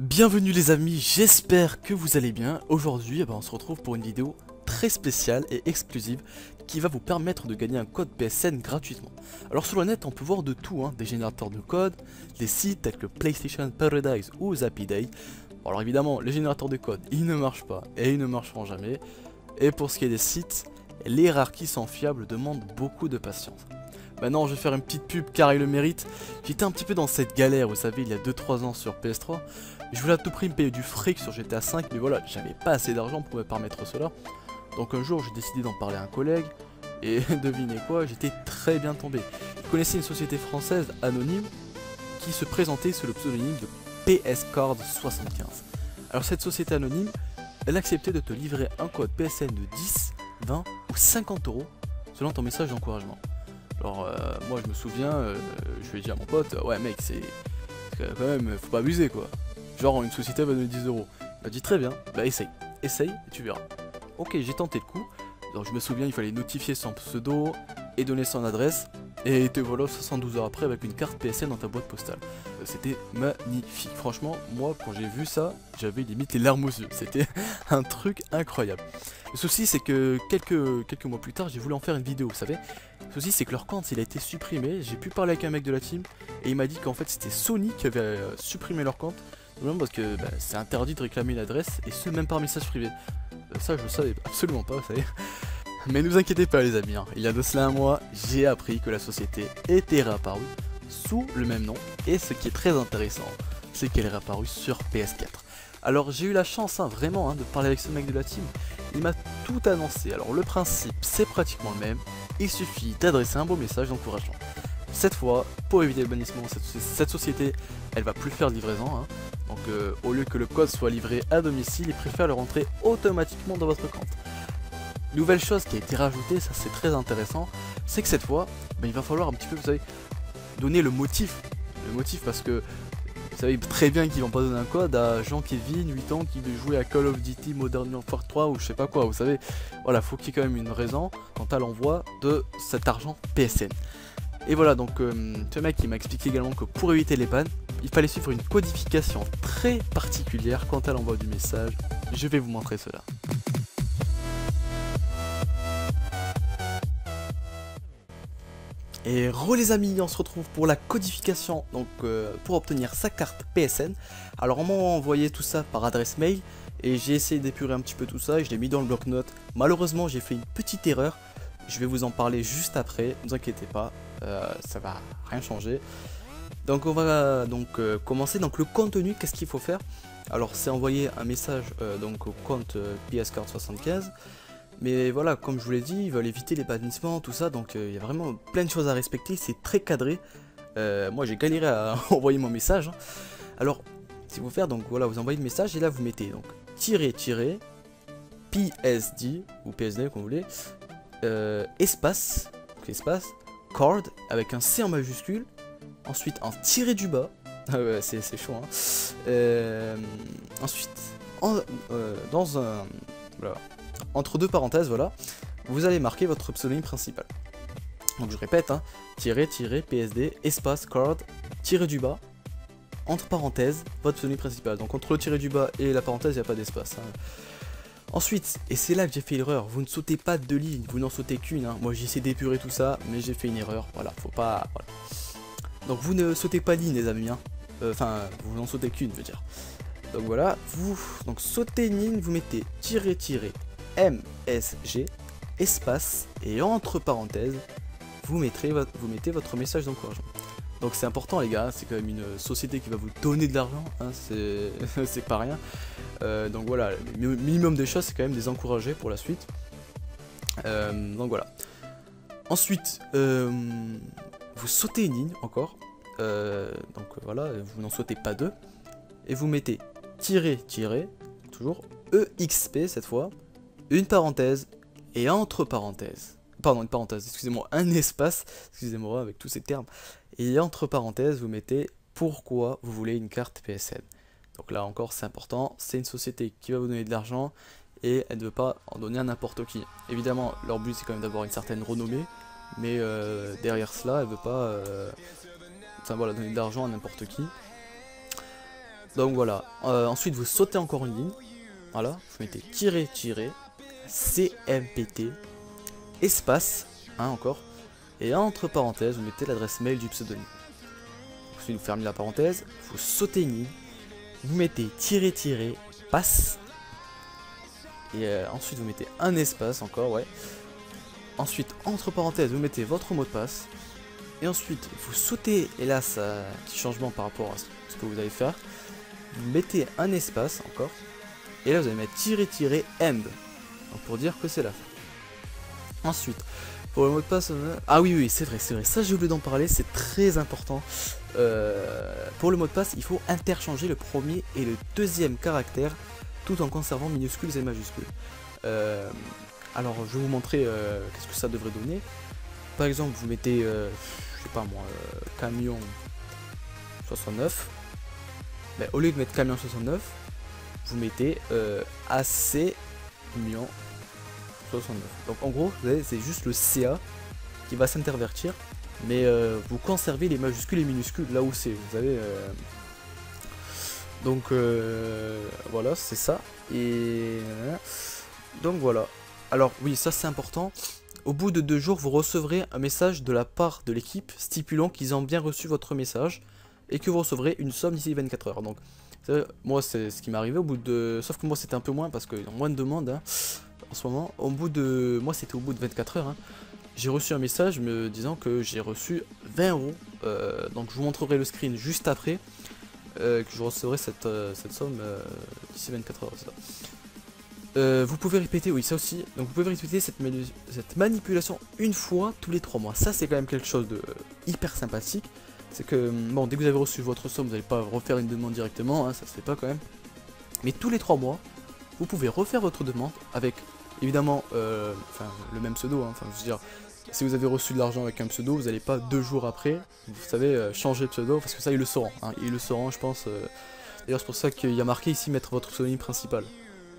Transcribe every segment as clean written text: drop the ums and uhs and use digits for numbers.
Bienvenue les amis, j'espère que vous allez bien. Aujourd'hui, on se retrouve pour une vidéo très spéciale et exclusive qui va vous permettre de gagner un code PSN gratuitement. Alors sur le net, on peut voir de tout, des générateurs de code, des sites tels que PlayStation Paradise ou ZappyDay. Alors évidemment, les générateurs de code, ils ne marchent pas et ils ne marcheront jamais. Et pour ce qui est des sites, les hiérarchies sans fiables demandent beaucoup de patience. Maintenant je vais faire une petite pub car il le mérite. J'étais un petit peu dans cette galère, vous savez, il y a 2-3 ans sur PS3. Je voulais à tout prix me payer du fric sur GTA V, mais voilà, j'avais pas assez d'argent pour me permettre cela. Donc un jour j'ai décidé d'en parler à un collègue, et devinez quoi, j'étais très bien tombé. Je connaissais une société française anonyme qui se présentait sous le pseudonyme de PSCard75. Alors cette société anonyme, elle acceptait de te livrer un code PSN de 10, 20 ou 50 euros selon ton message d'encouragement. Alors moi je me souviens, je lui ai dit à mon pote, ouais mec c'est quand même, faut pas abuser quoi. Genre une société va donner 10 euros. Il m'a dit très bien, bah essaye et tu verras. Ok, j'ai tenté le coup. Alors je me souviens, il fallait notifier son pseudo et donner son adresse. Et te voilà 72 heures après avec une carte PSN dans ta boîte postale. C'était magnifique. Franchement, moi quand j'ai vu ça, j'avais limite les larmes aux yeux. C'était un truc incroyable. Le souci c'est que quelques mois plus tard, j'ai voulu en faire une vidéo, vous savez. Le souci c'est que leur compte il a été supprimé. J'ai pu parler avec un mec de la team et il m'a dit qu'en fait c'était Sony qui avait supprimé leur compte. Non, parce que c'est interdit de réclamer l'adresse et ce même par message privé. Ça je le savais absolument pas, vous savez. Mais ne vous inquiétez pas les amis, il y a de cela un mois, j'ai appris que la société était réapparue sous le même nom. Et ce qui est très intéressant, c'est qu'elle est réapparue sur PS4. Alors j'ai eu la chance vraiment de parler avec ce mec de la team. Il m'a tout annoncé. Alors le principe c'est pratiquement le même. Il suffit d'adresser un beau message d'encouragement. Cette fois, pour éviter le bannissement, cette société, elle va plus faire de livraison. Donc au lieu que le code soit livré à domicile, ils préfèrent le rentrer automatiquement dans votre compte. Nouvelle chose qui a été rajoutée, ça c'est très intéressant, c'est que cette fois, il va falloir un petit peu, vous savez, donner le motif. Le motif parce que vous savez très bien qu'ils vont pas donner un code à Jean-Kevin, 8 ans, qui veut jouer à Call of Duty Modern Warfare 3 ou je sais pas quoi, vous savez. Voilà, faut qu'il y ait quand même une raison quant à l'envoi de cet argent PSN. Et voilà, donc ce mec il m'a expliqué également que pour éviter les pannes, il fallait suivre une codification très particulière quant à l'envoi du message. Je vais vous montrer cela. Et re les amis, on se retrouve pour la codification, donc pour obtenir sa carte PSN. Alors on m'a envoyé tout ça par adresse mail et j'ai essayé d'épurer un petit peu tout ça et je l'ai mis dans le bloc-notes. Malheureusement j'ai fait une petite erreur, je vais vous en parler juste après, ne vous inquiétez pas, ça va rien changer. Donc on va commencer. Donc le contenu, qu'est-ce qu'il faut faire? Alors c'est envoyer un message donc au compte PSCard75. Mais voilà, comme je vous l'ai dit, ils veulent éviter les bannissements, tout ça, donc il y a vraiment plein de choses à respecter, c'est très cadré. Moi j'ai galéré à envoyer mon message. Alors, si vous faire, donc voilà, vous envoyez le message et là vous mettez donc PSD ou PSD comme vous voulez, espace, card avec un C en majuscule, ensuite un tiré du bas, c'est chaud ensuite dans un... Voilà. Entre deux parenthèses, voilà, vous allez marquer votre pseudonyme principal. Donc je répète, PSD, espace, card, tiré du bas, entre parenthèses, votre pseudonyme principal. Donc entre le tiré du bas et la parenthèse, il n'y a pas d'espace. Ensuite, et c'est là que j'ai fait l'erreur, vous ne sautez pas de lignes, vous n'en sautez qu'une. Moi j'ai essayé d'épurer tout ça, mais j'ai fait une erreur, voilà, faut pas... Voilà. Donc vous ne sautez pas de ligne les amis, enfin, vous n'en sautez qu'une, je veux dire. Donc voilà, vous sautez une ligne, vous mettez MSG, espace, et entre parenthèses, vous mettez votre message d'encouragement. Donc c'est important les gars, c'est quand même une société qui va vous donner de l'argent, c'est pas rien. Donc voilà, le minimum des choses c'est quand même des encourager pour la suite. Donc voilà. Ensuite, vous sautez une ligne encore, donc voilà, vous n'en sautez pas deux, et vous mettez toujours EXP cette fois, une parenthèse, et entre parenthèses, pardon, une parenthèse, excusez-moi, un espace, excusez-moi avec tous ces termes, et entre parenthèses, vous mettez pourquoi vous voulez une carte PSN. Donc là encore, c'est important, c'est une société qui va vous donner de l'argent, et elle ne veut pas en donner à n'importe qui. Évidemment, leur but c'est quand même d'avoir une certaine renommée, mais derrière cela, elle ne veut pas voilà, donner de l'argent à n'importe qui. Donc voilà, ensuite vous sautez encore une ligne, voilà, vous mettez tirer, CMPT, espace, hein, encore, et entre parenthèses, vous mettez l'adresse mail du pseudonyme. Ensuite vous fermez la parenthèse, vous sautez une ligne, vous mettez tirer, passe, et ensuite vous mettez un espace encore, ouais. Ensuite, entre parenthèses, vous mettez votre mot de passe, et ensuite vous sautez, et là ça un petit changement par rapport à ce que vous allez faire. Vous mettez un espace encore, et là vous allez mettre end, donc pour dire que c'est la fin. Ensuite, pour le mot de passe, ah oui, c'est vrai, ça j'ai oublié d'en parler, c'est très important. Pour le mot de passe, il faut interchanger le premier et le deuxième caractère, tout en conservant minuscules et majuscules. Alors je vais vous montrer qu'est-ce que ça devrait donner. Par exemple, vous mettez, je sais pas moi, camion 69. Ben, au lieu de mettre camion 69, vous mettez AC camion 69. Donc en gros, c'est juste le CA qui va s'intervertir, mais vous conservez les majuscules et minuscules là où c'est. Vous avez donc voilà, c'est ça. Et donc voilà. Alors oui, ça c'est important. Au bout de 2 jours, vous recevrez un message de la part de l'équipe stipulant qu'ils ont bien reçu votre message et que vous recevrez une somme d'ici 24 heures. Donc, moi, c'est ce qui m'est arrivé au bout de... Sauf que moi, c'était un peu moins parce qu'il y a moins de demandes hein, en ce moment. Au bout de... Moi, c'était au bout de 24 heures. Hein. J'ai reçu un message me disant que j'ai reçu 20 €. Donc, je vous montrerai le screen juste après que je recevrai cette somme d'ici 24 heures. Vous pouvez répéter, oui ça aussi, donc vous pouvez répéter cette manipulation une fois tous les 3 mois. Ça c'est quand même quelque chose de hyper sympathique. C'est que, bon, dès que vous avez reçu votre somme, vous n'allez pas refaire une demande directement, hein, ça se fait pas quand même. Mais tous les 3 mois, vous pouvez refaire votre demande avec, évidemment, le même pseudo. Hein, je veux dire, si vous avez reçu de l'argent avec un pseudo, vous n'allez pas 2 jours après, vous savez, changer de pseudo, parce que ça ils le sauront. Hein, ils le sauront, je pense. D'ailleurs c'est pour ça qu'il y a marqué ici mettre votre pseudonyme principal.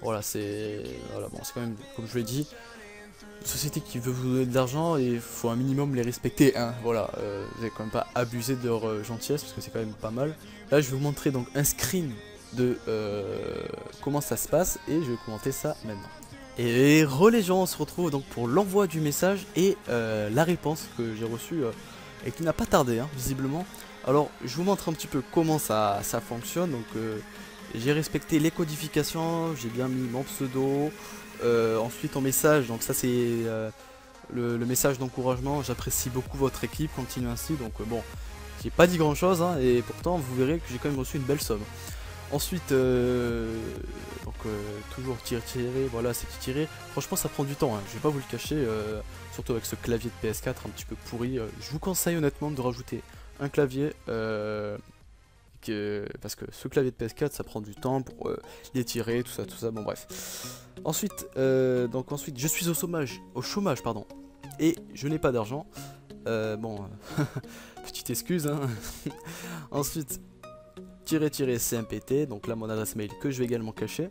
Voilà, c'est bon, c'est quand même, comme je l'ai dit, une société qui veut vous donner de l'argent et il faut un minimum les respecter, hein, voilà, vous n'allez quand même pas abuser de leur gentillesse parce que c'est quand même pas mal. Là, je vais vous montrer donc un screen de comment ça se passe et je vais commenter ça maintenant. Et les gens, on se retrouve donc pour l'envoi du message et la réponse que j'ai reçue et qui n'a pas tardé, hein, visiblement. Alors, je vous montre un petit peu comment ça fonctionne, donc... j'ai respecté les codifications, j'ai bien mis mon pseudo, ensuite en message, donc ça c'est le message d'encouragement, j'apprécie beaucoup votre équipe, continuez ainsi, donc bon, j'ai pas dit grand chose, hein, et pourtant vous verrez que j'ai quand même reçu une belle somme. Ensuite, toujours tirer, voilà c'est tiré, franchement ça prend du temps, hein, je vais pas vous le cacher, surtout avec ce clavier de PS4 un petit peu pourri, je vous conseille honnêtement de rajouter un clavier, parce que ce clavier de PS4 ça prend du temps pour les tirer, tout ça, bon bref. Ensuite, ensuite je suis au chômage pardon, et je n'ai pas d'argent, petite excuse hein. Ensuite, CMPT, donc là mon adresse mail que je vais également cacher.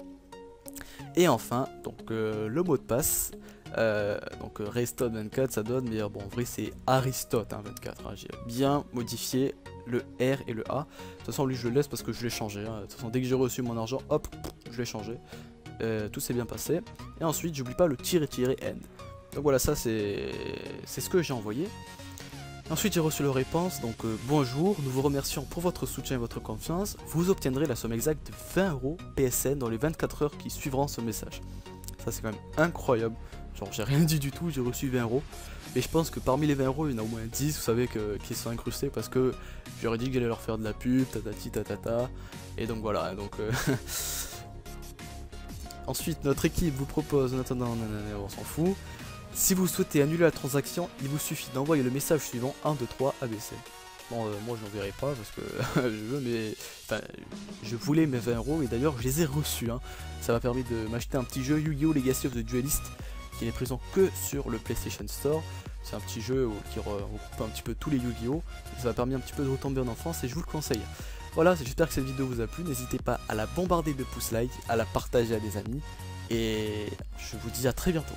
Et enfin, donc le mot de passe, Aristote 24 ça donne, mais bon en vrai c'est Aristote hein, 24, hein, j'ai bien modifié le R et le A. De toute façon lui je le laisse parce que je l'ai changé, hein. De toute façon dès que j'ai reçu mon argent, hop, je l'ai changé. Tout s'est bien passé. Et ensuite j'oublie pas le end. Donc voilà, ça c'est ce que j'ai envoyé. Ensuite j'ai reçu leur réponse, donc bonjour, nous vous remercions pour votre soutien et votre confiance. Vous obtiendrez la somme exacte de 20 € PSN dans les 24 heures qui suivront ce message. Ça c'est quand même incroyable. Genre j'ai rien dit du tout, j'ai reçu 20 €. Et je pense que parmi les 20 €, il y en a au moins 10, vous savez, qui sont incrustés parce que j'aurais dit que j'allais leur faire de la pub, tatati tatata. Et donc voilà, donc... Ensuite, notre équipe vous propose... Non, on s'en fout. Si vous souhaitez annuler la transaction, il vous suffit d'envoyer le message suivant 1, 2, 3 ABC. Bon, moi je n'enverrai pas parce que je voulais mes 20 € et d'ailleurs je les ai reçus. Hein. Ça m'a permis de m'acheter un petit jeu Yu-Gi-Oh! Legacy of the Duelist qui n'est présent que sur le PlayStation Store. C'est un petit jeu qui regroupe un petit peu tous les Yu-Gi-Oh! Ça m'a permis un petit peu de retomber en enfance et je vous le conseille. Voilà, j'espère que cette vidéo vous a plu. N'hésitez pas à la bombarder de pouces like, à la partager à des amis et je vous dis à très bientôt.